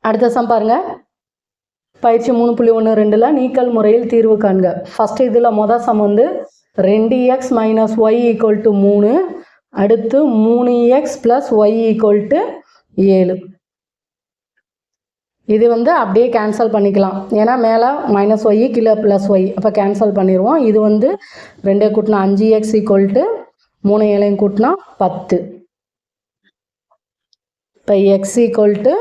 அடுத்த சம் பாருங்க. பயிற்சி 3.1.2ல நீக்கல் முறையில் தீர்வு காண்க. ஃபர்ஸ்ட் இதில் மொதல் சம் வந்து 2x - y = 3. அடுத்து 3x + y = 7. இது வந்து அப்படியே கேன்சல் பண்ணிக்கலாம். ஏன்னா மேலே -y கீழே +y, அப்போ கேன்சல் பண்ணிடுவோம். இது வந்து 2 கூட்டினா 5x = 3 7 கூட்டினா 10. இப்போ x =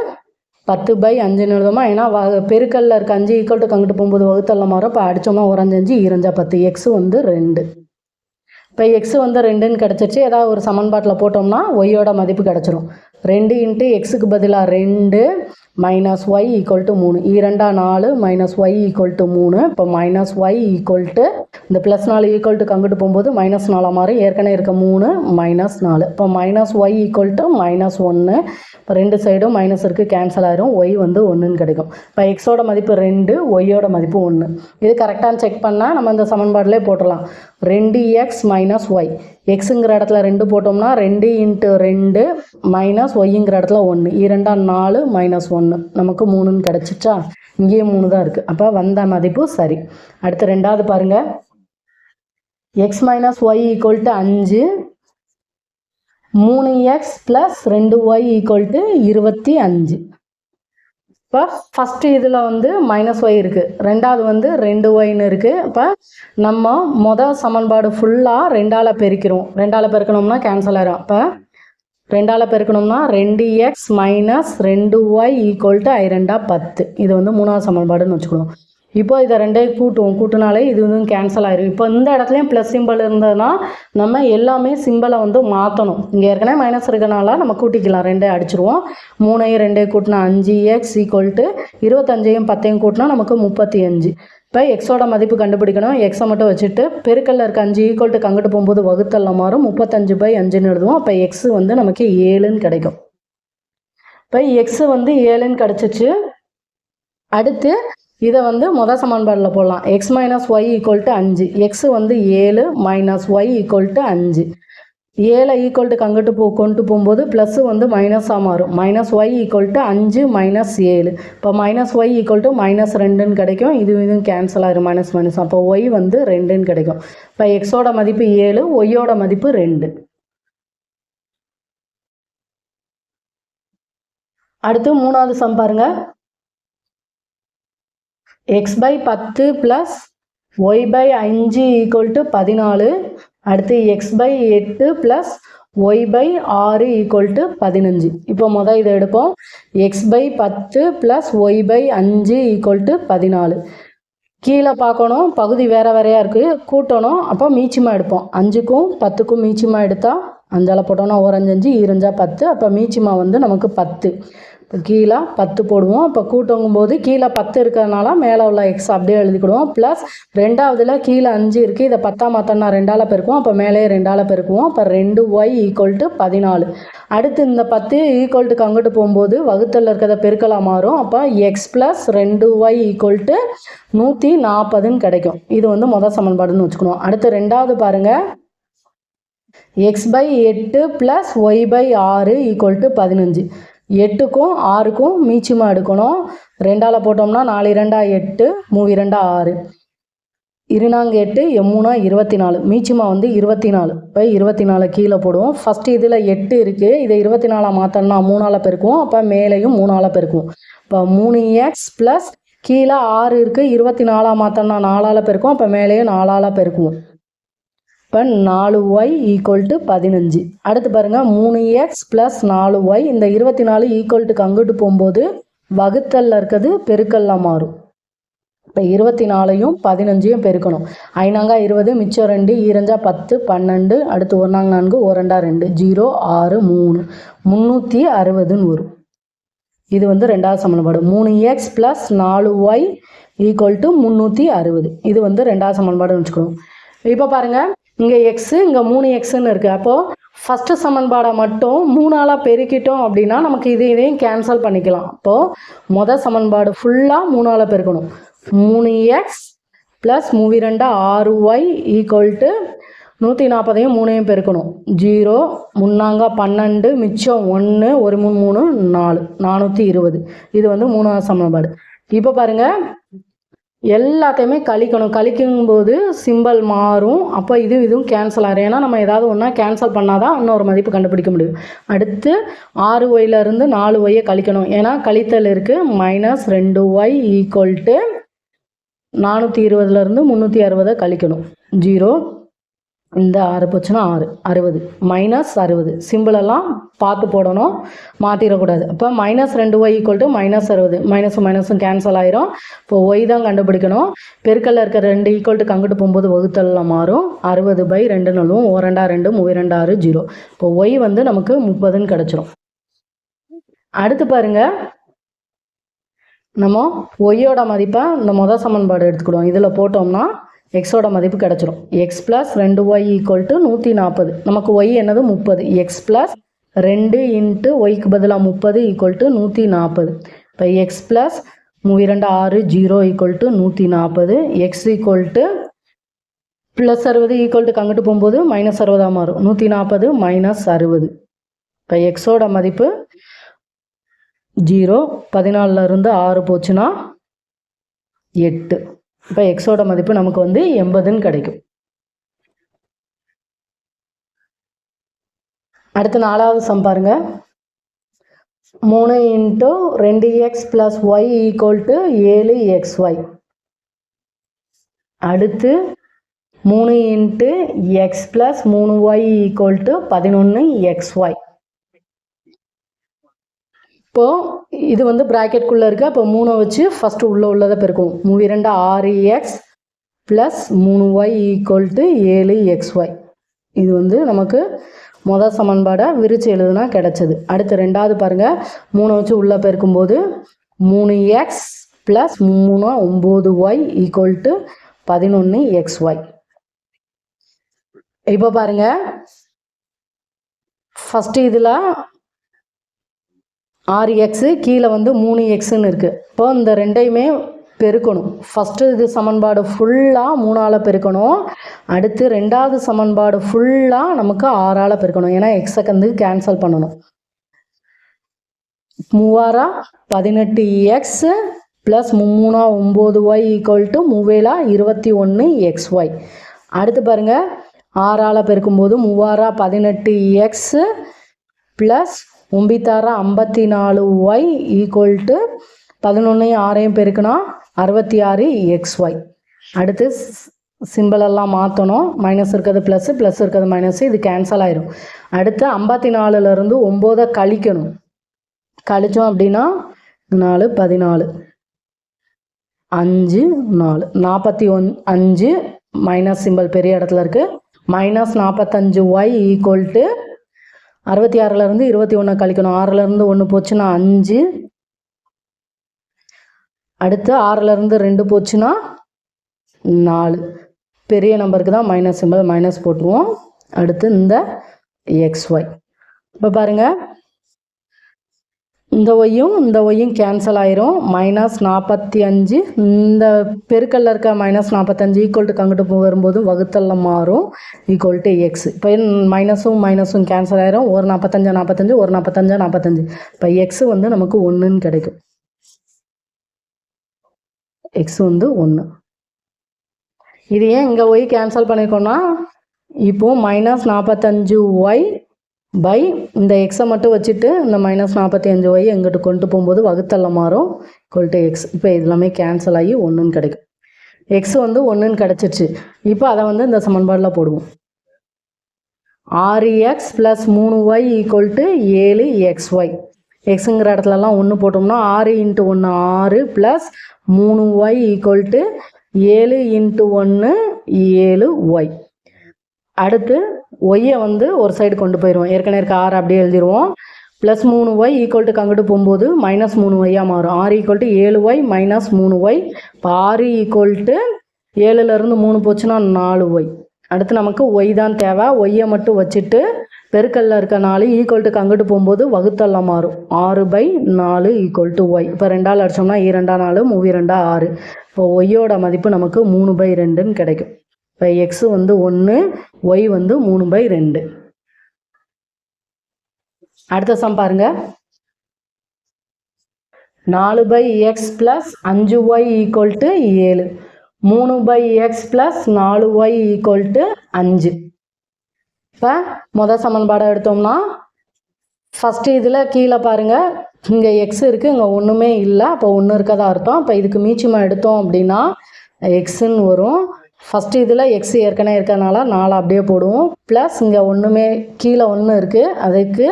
10/5 எழுதுமா. ஏன்னா பெருக்கல்ல இருக்க 5 = அங்கிட்டு போகும்போது வகுத்தல்ல மாறும். இப்போ அடித்தோம்னா ஒரு 5 5 2 10. x வந்து 2. இப்போ எக்ஸ் வந்து 2ன்னு கிடச்சிருச்சு. ஏதாவது ஒரு சமன்பாட்டில் போட்டோம்னா ஒய்யோட மதிப்பு கிடச்சிரும். 2 × எக்ஸுக்கு பதிலாக 2 - y = 3. 2 4 - y = 3. இப்போ -y = இந்த +4 ஈக்குவல்ட்டுக்கு அங்கிட்டு போகும்போது -4 மாறும். ஏற்கனவே இருக்க 3 -4. இப்போ -y = -1. இப்போ ரெண்டு சைடும் மைனஸ் இருக்குது, கேன்சல் ஆயிரும். ஒய் வந்து 1ன்னு கிடைக்கும். இப்போ எக்ஸோட மதிப்பு 2, ஒய்யோட மதிப்பு 1. இது கரெக்டாக செக் பண்ணால் நம்ம இந்த சமன்பாட்டிலே போட்டுடலாம். 2x - y. எக்ஸுங்கிற இடத்துல 2 போட்டோம்னா 2 × 2 - ஒய்ங்கிற இடத்துல 1. 2 4 -1 நமக்கு 3ன்னு கிடச்சிச்சா. இங்கேயும் 3 தான் இருக்குது. அப்போ வந்த மதிப்பு சரி. அடுத்து ரெண்டாவது பாருங்கள். x - y = 5. 3x + 2y = 25. இப்போ ஃபஸ்ட்டு இதில் வந்து -y இருக்குது, ரெண்டாவது வந்து 2yன்னு இருக்குது. இப்போ நம்ம மொதல் சமன்பாடு ஃபுல்லாக 2ஆல் பெருக்கிறோம். 2ஆல் பெருக்கணும்னா கேன்சல் ஆயிரும். இப்போ 2ஆல் பெருக்கணும்னா 2x - 2y = I2 10. இது வந்து மூணாவது சமன்பாடுன்னு வச்சுக்கணும். இப்போ இதை ரெண்டையும் கூட்டினாலே இது வந்து கேன்சல் ஆயிரும். இப்போ இந்த இடத்துலையும் ப்ளஸ் சிம்பிள் இருந்ததுன்னா நம்ம எல்லாமே சிம்பிளை வந்து மாற்றணும். இங்கே ஏற்கனவே மைனஸ் இருக்கனால நம்ம கூட்டிக்கலாம். 2 அடிச்சிருவோம். 3ஐயும் 2 கூட்டினா 5x = 25ஐயும் 10ஐயும் கூட்டினா நமக்கு 35. இப்போ எக்ஸோட மதிப்பு கண்டுபிடிக்கணும். எக்ஸை மட்டும் வச்சுட்டு பெருக்கல்ல இருக்க 5 ஈக்குவல்ட்டுக்கு அங்கிட்டு போகும்போது வகுத்தல்ல மாறும். 35/5ன்னு எழுதுவோம். அப்போ எக்ஸ் வந்து நமக்கு 7ன்னு கிடைக்கும். இப்போ எக்ஸ் வந்து 7ன்னு கிடச்சிச்சு. அடுத்து இதை வந்து மொதல் சமன்பாடில் போடலாம். x - y = 5. எக்ஸ் வந்து 7 - y = 5. 7 ஈக்குவல்ட்டுக்கு அங்கிட்டு கொண்டு போகும்போது ப்ளஸ் வந்து மைனஸாக மாறும். -y = 5 - 7. இப்போ -y = -2ன்னு கிடைக்கும். இதுவும் கேன்சல் ஆயிரும். மைனஸ். அப்போ y வந்து 2ன்னு கிடைக்கும். இப்போ எக்ஸோட மதிப்பு 7, ஒய்யோட மதிப்பு 2. அடுத்து மூணாவது சம் பாருங்க. x/10 + y/5 = 14. அடுத்து x/8 + y/6 = 15. இப்போ மொதல் இதை எடுப்போம். x/10 + y/5 = 14. கீழே பார்க்கணும், பகுதி வேறு வேறையாக இருக்குது, கூட்டணும். அப்போ மீச்சமாக எடுப்போம். 5க்கும் 10க்கும் மீச்சமாக எடுத்தால் 5ஆல் போட்டோம்னா 1 5 5 2 10. அப்போ மீச்சமாக வந்து நமக்கு 10. இப்போ கீழே 10 போடுவோம். இப்போ கூட்டங்கும் போது கீழே 10 இருக்கிறதுனால மேலே உள்ள எக்ஸ் அப்படியே எழுதிக்கிடுவோம். ப்ளஸ் ரெண்டாவதுல கீழே 5 இருக்குது, இதை 10ஆக மாற்றோம்னா 2ஆல் பெருக்குவோம். அப்போ மேலே 2ஆல் பெருக்குவோம். இப்போ 2y = 14. அடுத்து இந்த 10 ஈக்குவல்ட்டுக்கு அங்கிட்டு போகும்போது வகுத்தலில் இருக்கிறத பெருக்கலாக மாறும். அப்போ x + 2y = 140ன்னு கிடைக்கும். இது வந்து மொதல் சமன்பாடுன்னு வச்சுக்கணும். அடுத்து ரெண்டாவது பாருங்கள். x/8 + y/6 = 15. 8க்கும் 6க்கும் மீச்சமாக எடுக்கணும். 2ஆல் போட்டோம்னா 4 2 8, 3 2 6, 2 8 3 24. மீச்சமாக வந்து 24. இப்போ 24 கீழே போடுவோம். ஃபஸ்ட்டு இதில் 8 இருக்குது, இதை 24 மாற்றோம்னா 3ஆல் பெருக்குவோம். அப்போ மேலேயும் 3ஆல் பெருக்குவோம். இப்போ 3x + கீழே 6 இருக்குது, 24 மாற்றோம்னா 4ஆல் பெருக்குவோம். அப்போ மேலேயும் 4ஆல் பெருக்குவோம். இப்போ 4y = 15. அடுத்து பாருங்கள். 3x + 4y. இந்த 24 ஈக்குவல்ட்டுக்கு அங்கிட்டு போகும்போது வகுத்தலில் இருக்கிறது பெருக்கல்ல மாறும். இப்போ 24ஐயும் 15ஐயும் பெருக்கணும். 5 20, மிச்சம் 2, 2 10, 12. அடுத்து 1 4, 1 2 0 6 3, 360ன்னு வரும். இது வந்து ரெண்டாவது சமன்பாடு. 3x + 4y = 360. இது வந்து ரெண்டாவது சமன்பாடுன்னு வச்சுக்கணும். இப்போ பாருங்கள். இங்கே எக்ஸு, இங்கே 3xன்னு இருக்குது. அப்போது ஃபஸ்ட்டு சமன்பாடை மட்டும் 3ஆல் பெருக்கிட்டோம் அப்படின்னா நமக்கு இதையும் கேன்சல் பண்ணிக்கலாம். அப்போது மொதல் சமன்பாடு ஃபுல்லாக 3ஆல் பெருக்கணும். 3x + 3 2 6y = 140ஐயும் 3ஐயும் பெருக்கணும். 0 முன்னாங்க 12 மிச்சம் 1 1 3 3 4 420. இது வந்து 3வது சமன்பாடு. இப்போ பாருங்கள் எல்லாத்தையுமே கழிக்கணும். கழிக்கும்போது சிம்பல் மாறும். அப்போ இதுவும் கேன்சல் ஆகிடும். ஏன்னா நம்ம ஏதாவது ஒன்றா கேன்சல் பண்ணால் தான் இன்னொரு மதிப்பு கண்டுபிடிக்க முடியும். அடுத்து 6yலேருந்து 4y கழிக்கணும். ஏன்னா கழித்தல் இருக்குது. -2y = 420லேருந்து 360 கழிக்கணும். 0 இந்த 6 போச்சுன்னா 6 60 -60 சிம்பிளெல்லாம் பார்த்து போடணும், மாற்றிடக்கூடாது. அப்போ -2y = -60 மைனஸும் கேன்சல் ஆயிரும். இப்போ ஒய் தான் கண்டுபிடிக்கணும். பெருக்கல்ல இருக்க 2 ஈக்குவல்ட்டு அங்கிட்டு போகும்போது வகுத்தலில் மாறும். 60/2 நழுவும். 1 2 2 3 2 6 0. இப்போ ஒய் வந்து நமக்கு 30ன்னு கிடச்சிரும். அடுத்து பாருங்கள், நம்ம ஒய்யோட மதிப்பை இந்த முதல் சமன்பாடு எடுத்துக்கிடுவோம். இதில் போட்டோம்னா எக்ஸோட மதிப்பு கிடச்சிரும். x + 2y = 140. நமக்கு ஒய் என்னது 30. x + 2 × ஒய்க்கு பதிலாக 30 = 140. இப்போ x + 3 2 6 0 = 140. x = +60 அங்கிட்டு போகும்போது -60 மாறும். 140 -60. இப்போ எக்ஸோட மதிப்பு 0. 14லேருந்து 6 போச்சுன்னா 8. இப்போ எக்ஸோட மதிப்பு நமக்கு வந்து 80ன்னு கிடைக்கும். அடுத்து 4வது சம் பாருங்க. 3 × 2x + y = 7xy. அடுத்து 3 × x + 3y = 11xy. இப்போது இது வந்து ப்ராக்கெட்குள்ளே இருக்குது. அப்போ 3 வச்சு ஃபஸ்ட்டு உள்ளதை பெருக்கும். 3 2 6x + 3y = 7xy. இது வந்து நமக்கு முதல் சமன்பாடை விரித்து எழுதுனா கிடச்சிது. அடுத்து 2வது பாருங்கள். 3 வச்சு உள்ளே பெருக்கும்போது 3x + 3 9y = 11xy. இப்போ பாருங்கள், ஃபஸ்ட்டு இதில் 6x கீழே வந்து 3xன்னு இருக்குது. இப்போ இந்த ரெண்டையுமே பெருக்கணும். ஃபஸ்ட்டு இது சமன்பாடு ஃபுல்லாக 3ஆல் பெருக்கணும். அடுத்து 2வது சமன்பாடு ஃபுல்லாக நமக்கு 6ஆல் பெருக்கணும். ஏன்னா எக்ஸை வந்து கேன்சல் பண்ணணும். 3 18x + 3 9y = 21xy. அடுத்து பாருங்கள், 6ஆல் பெருக்கும்போது 3 18x + 9 54y = 11 6 பெருக்குனா 66xy. அடுத்து சிம்பிளெல்லாம் மாற்றணும். மைனஸ் இருக்கிறது ப்ளஸ், ப்ளஸ் இருக்கிறது மைனஸ், இது கேன்சல் ஆயிரும். அடுத்து 54லேருந்து 9 கழிக்கணும். கழித்தோம் அப்படின்னா 4 14 5 4 45 மைனஸ் சிம்பிள் பெரிய இடத்துல இருக்குது. -45y = 66லேருந்து 21 கழிக்கணும். 6லேருந்து 1 போச்சுன்னா 5. அடுத்து 6லேருந்து 2 போச்சுன்னா 4. பெரிய நம்பருக்கு தான் மைனஸ் சிம்பிள், மைனஸ் போட்டுருவோம். அடுத்து இந்த xy. இப்போ பாருங்கள், இந்த ஒய்யும் கேன்சல் ஆயிரும். -45 இந்த பெருக்கல்ல இருக்க -45 ஈக்குவல்ட்டுக்கு அங்கிட்டு வரும்போது வகுத்தல்ல மாறும். = x. இப்போ மைனஸும் கேன்சல் ஆயிரும். ஒரு 45 45 ஒரு 45 45. இப்போ x வந்து நமக்கு 1ன்னு கிடைக்கும். x வந்து 1. இது ஏன் இங்கே ஒய் கேன்சல் பண்ணியிருக்கோன்னா, இப்போது -45y இந்த எக்ஸை மட்டும் வச்சுட்டு இந்த -45y எங்கிட்ட கொண்டு போகும்போது வகுத்தல்ல மாறும். = x. இப்போ இதெல்லாமே கேன்சல் ஆகி 1ன்னு கிடைக்கும். எக்ஸ் வந்து 1ன்னு கிடச்சிருச்சு. இப்போ அதை வந்து இந்த சமன்பாடில் போடுவோம். 6x + 3y = 7xy. எக்ஸுங்கிற இடத்துலலாம் 1 போட்டோம்னா 6 × 1 6 + 3y = 7 × 1 7y. அடுத்து ஒய்யை வந்து ஒரு சைடு கொண்டு போயிடுவோம். ஏற்கனவே இருக்க 6 அப்படியே எழுதிடுவோம். +3y ஈக்குவல்ட்டுக்கு அங்கிட்டு போகும்போது -3y மாறும். 6 = 7y -3y. இப்போ 6 = 7லேருந்து 3 போச்சுன்னா 4y. அடுத்து நமக்கு ஒய் தான் தேவை. ஒய்யை மட்டும் வச்சுட்டு பெருக்கல்ல இருக்க 4 ஈக்குவல்ட்டுக்கு அங்கிட்டு போகும்போது வகுத்தெல்லாம் மாறும். 6/4 = y. இப்போ 2ஆல் அடித்தோம்னா 2 4 3 2 6. இப்போ ஒய்யோட மதிப்பு நமக்கு 3/2ன்னு கிடைக்கும். இப்போ எக்ஸ் வந்து 1, ஒய் வந்து 3/2. அடுத்த சம் பாருங்க. 4/x + 5y = 7. 3/x + 4y = 5. இப்போ முதல் சமன்பாடை எடுத்தோம்னா ஃபஸ்ட்டு இதில் கீழே பாருங்கள், இங்கே எக்ஸ் இருக்குது, இங்கே ஒன்றுமே இல்லை, அப்போ 1 இருக்கதா அர்த்தம். இப்போ இதுக்கு மீச்சமாக எடுத்தோம் அப்படின்னா எக்ஸுன்னு வரும். ஃபஸ்ட்டு இதில் எக்ஸ் ஏற்கனவே இருக்கிறதுனால 4 அப்படியே போடுவோம். ப்ளஸ் இங்கே ஒன்றுமே கீழே 1 இருக்குது, அதுக்கு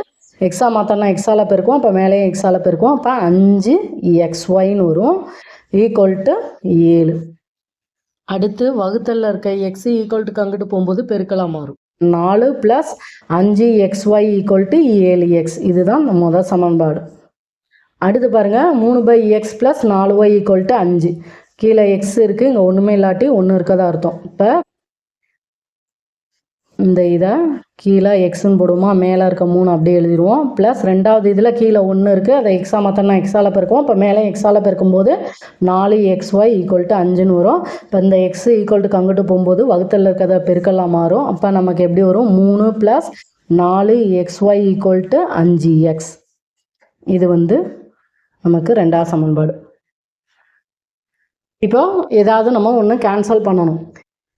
எக்ஸா மாற்றோம்னா எக்ஸால் பெருக்கும், அப்போ மேலேயும் எக்ஸால் பெருக்கும். அப்போ 5xyன்னு வரும் = 7. அடுத்து வகுத்தலில் இருக்க எக்ஸ் ஈக்குவல்ட்டுக்கு அங்கிட்டு போகும்போது பெருக்கலாம் மாறும். 4 + 5xy = 7x. இதுதான் முதல் சமன்பாடு. அடுத்து பாருங்கள், 3/x + 4y = 5. கீழே எக்ஸ் இருக்குது, இங்கே ஒன்றுமே இல்லாட்டி 1 இருக்கதா அர்த்தம். இப்போ இந்த இதை கீழே எக்ஸுன்னு போடுவோமா, மேலே இருக்க 3 அப்படியே எழுதிடுவோம். ப்ளஸ் ரெண்டாவது இதில் கீழே 1 இருக்குது, அதை எக்ஸா மாற்றோம்னா எக்ஸால் பெருக்கும், இப்போ மேலே எக்ஸால் பெருக்கும்போது 4xy = 5ன்னு வரும். இப்போ இந்த எக்ஸ் ஈக்குவல்ட்டுக்கு அங்கிட்டு போகும்போது வகுத்தலில் இருக்கிறத பெருக்கெல்லாம் மாறும். அப்போ நமக்கு எப்படி வரும், 3 + 4xy = 5x. இது வந்து நமக்கு ரெண்டாவது சமன்பாடு. இப்போ ஏதாவது நம்ம ஒன்று கேன்சல் பண்ணணும்.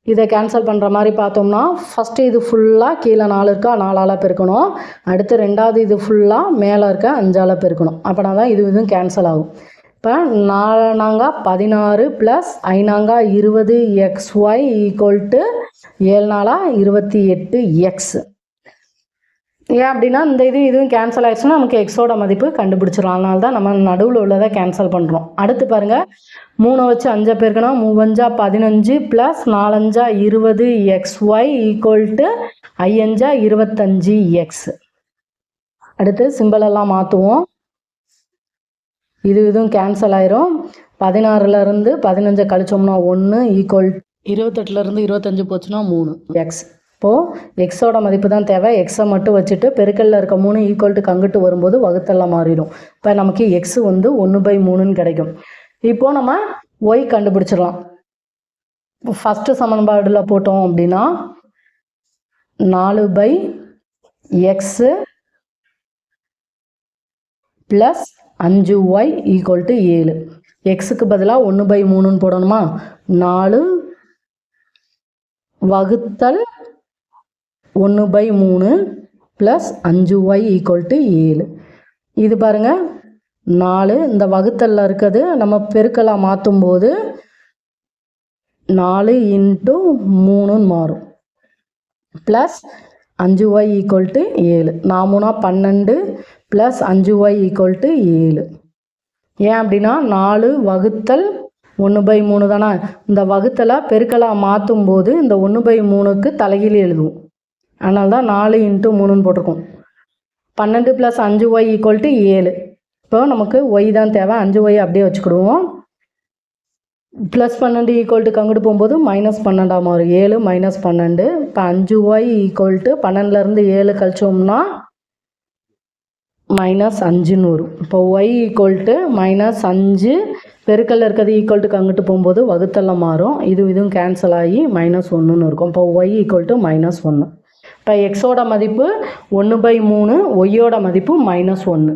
இதை கேன்சல் பண்ணுற மாதிரி பார்த்தோம்னா ஃபஸ்ட்டு இது ஃபுல்லாக கீழே 4 இருக்கா, 4ஆல் பெருக்கணும். அடுத்து ரெண்டாவது இது ஃபுல்லாக மேலே இருக்க 5ஆல் பெருக்கணும். அப்படின்னா தான் இதுவும் கேன்சல் ஆகும். இப்போ 4 16 + 5 20xy = 7 28x. ஏன் அப்படின்னா இந்த இதுவும் கேன்சல் ஆயிடுச்சுன்னா நமக்கு எக்ஸோட மதிப்பு கண்டுபிடிச்சிடும். அதனால தான் நம்ம நடுவில் உள்ளதை கேன்சல் பண்ணுறோம். அடுத்து பாருங்கள், 3 வச்சு 5 பெருக்கனா 3 15 + 4 20xy = 5 25x. அடுத்து சிம்பிளெல்லாம் மாற்றுவோம். இதுவும் கேன்சல் ஆயிரும். 16லேருந்து 15 கழிச்சோம்னா 1 = 28லேருந்து 25 போச்சுன்னா 3x. இப்போது எக்ஸோட மதிப்பு தான் தேவை. எக்ஸை மட்டும் வச்சுட்டு பெருக்கல்ல இருக்க 3 ஈக்குவல்ட்டுக்கு அங்கிட்டு வரும்போது வகுத்தெல்லாம் மாறிடும். இப்போ நமக்கு எக்ஸ் வந்து 1/3ன்னு கிடைக்கும். இப்போது நம்ம ஒய் கண்டுபிடிச்சிடலாம். ஃபஸ்ட்டு சமன்பாடில் போட்டோம் அப்படின்னா 4/x + 5y = 7. எக்ஸுக்கு பதிலாக 1/3ன்னு போடணுமா, 4 வகுத்தல் 1/3 + 5y = 7. இது பாருங்கள், 4 இந்த வகுத்தலில் இருக்கிறது நம்ம பெருக்கலாக மாற்றும் போது 4 × 3ன்னு மாறும். Plus 5y = 7. 4 12 + 5y = 7. ஏன் அப்படின்னா 4 வகுத்தல் 1/3 தானே. இந்த வகுத்தலை பெருக்கலாக மாற்றும் போது இந்த 1/3க்கு தலைகீழ் எழுதுவோம். அதனால தான் 4 × 3ன்னு போட்டிருக்கோம். 12 + 5y = 7. இப்போ நமக்கு ஒய் தான் தேவை. 5y அப்படியே வச்சுக்கிடுவோம். ப்ளஸ் 12 ஈக்குவல்ட்டுக்கு அங்கிட்டு போகும்போது -12 மாறும். 7 - 12. இப்போ 5y = 12லேருந்து 7 கழிச்சோம்னா -5ன்னு வரும். இப்போ y = -5 பெருக்கல்ல இருக்கிறது ஈக்குவல்ட்டுக்கு அங்கிட்டு போகும்போது வகுத்தெல்லாம் மாறும். இதுவும் கேன்சல் ஆகி -1ன்னு இருக்கும். இப்போ y = -1. இப்போ எக்ஸோட மதிப்பு 1/3, ஒய்யோட மதிப்பு -1.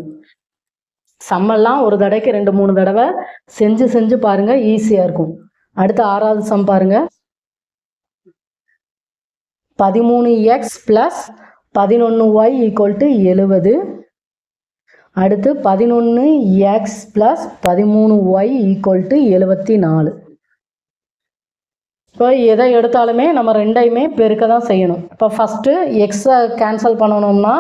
சம்மெல்லாம் ஒரு தடவைக்கு 2-3 தடவை செஞ்சு பாருங்கள், ஈஸியாக இருக்கும். அடுத்து 6வது சம் பாருங்கள். 13x + 11y = 70. அடுத்து 11x + 13y = 74. இப்போ எதை எடுத்தாலுமே நம்ம ரெண்டையுமே பெருக்க தான் செய்யணும். இப்போ ஃபஸ்ட்டு எக்ஸை கேன்சல் பண்ணணும்னா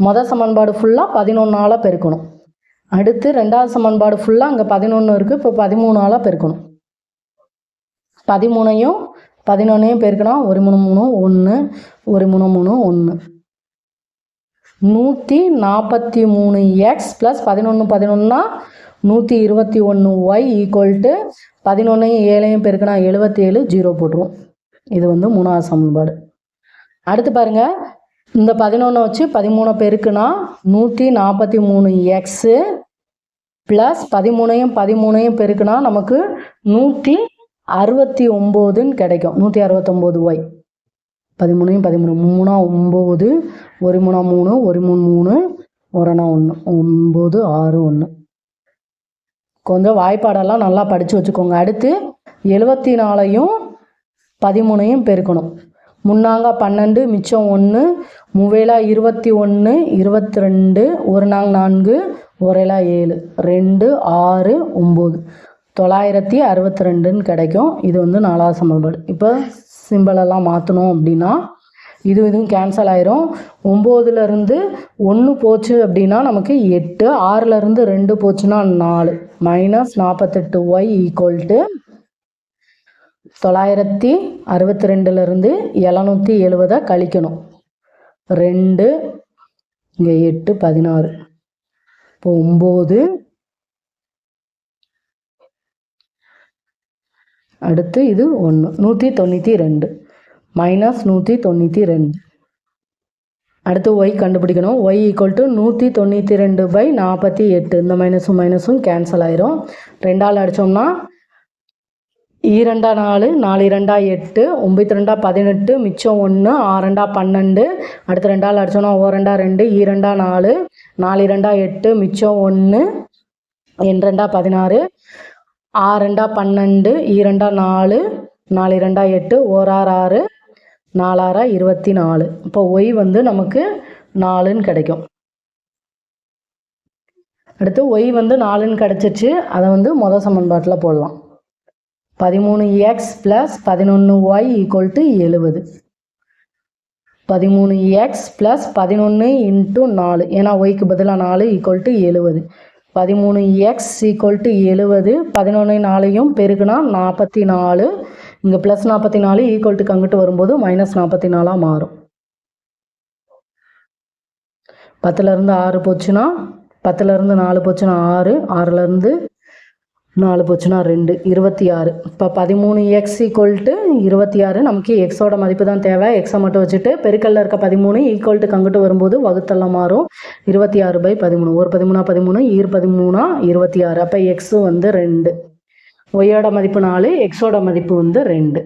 முதல் சமன்பாடு ஃபுல்லாக 11ஆல் பெருக்கணும். அடுத்து ரெண்டாவது சமன்பாடு ஃபுல்லாக அங்கே 11 இருக்குது, இப்போ 13ஆல் பெருக்கணும். 13ஐயும் 11ஐயும் பெருக்கணும். 1 3 3 1 1 3 3 1 143x + 11 11னா 121y = 11ஐயும் 7ஐயும் பெருக்கினா 77, 0 போட்டுருவோம். இது வந்து 3வது சமன்பாடு. அடுத்து பாருங்கள், இந்த 11 வச்சு 13 பெருக்குனா 143x + 13ஐயும் 13ஐயும் பெருக்குனா நமக்கு 156 69ன்னு கிடைக்கும். 169 ஒய் 13 13 3 9 1 3 3 1 3 3 1 1 9 6 1. கொஞ்சம் வாய்ப்பாடெல்லாம் நல்லா படித்து வச்சுக்கோங்க. அடுத்து 74ஐயும் 13ஐயும் பெருக்கணும். முன்னாங்க 12 மிச்சம் 1 மூவேலா 21 22 ஒரு நாங்க 4 ஒரேலா 7 2 6 9 962ன்னு கிடைக்கும். இது வந்து 4வது சமன்பாடு. இப்போ சிம்பிளெல்லாம் மாற்றணும் அப்படின்னா இதுவும் கேன்சல் ஆயிரும். 9லேருந்து 1 போச்சு அப்படின்னா நமக்கு 8, 6லேருந்து 2 போச்சுன்னா 4 -48y = 962லேருந்து 770 கழிக்கணும். 2 இங்கே 8 16 இப்போ 9. அடுத்து இது 1 192 -192. அடுத்து y கண்டுபிடிக்கணும். y = 192/48. இந்த மைனஸும் மைனஸும் கேன்சல் ஆயிரும். 2ஆல் அடித்தோம்னா 2 4 4 2 8 9 2 18 மிச்சம் 1 6 2 12. அடுத்து 2ஆல் அடித்தோம்னா 1 2 2 2 4 4 2 8 மிச்சம் 1 2 16 6 2 12 2 4 4 2 8 1 6 4 24. இப்போ y வந்து நமக்கு 4ன்னு கிடைக்கும். அடுத்து y வந்து 4ன்னு கிடச்சிச்சு. அதை வந்து முதல் சமன்பாட்டில் போடலாம். 13x + 11y = 70. 13x + 11 × 4 ஏன்னா yக்கு பதிலாக 4 = 70. 13x = 70. 11 4ஐயும் பெருக்குனா 44. இங்கே +44 ஈக்குவல்ட்டுக்கு அங்கிட்டு வரும்போது -44 மாறும். 10லேருந்து 6 போச்சுன்னா 10லேருந்து 4 போச்சுன்னா 6, 6லேருந்து 4 போச்சுன்னா 2 26. இப்போ 13x = 26. நமக்கு எக்ஸோட மதிப்பு தான் தேவை. எக்ஸை மட்டும் வச்சுட்டு பெருக்கல்ல இருக்க 13 ஈக்குவல்ட்டுக்கு அங்கிட்டு வரும்போது வகுத்தெல்லாம் மாறும். 26/13 ஒரு 13 13 ஈர் 13 26. அப்போ எக்ஸு வந்து 2. ஒய்யோட மதிப்பு 4, எக்ஸோட மதிப்பு வந்து 2.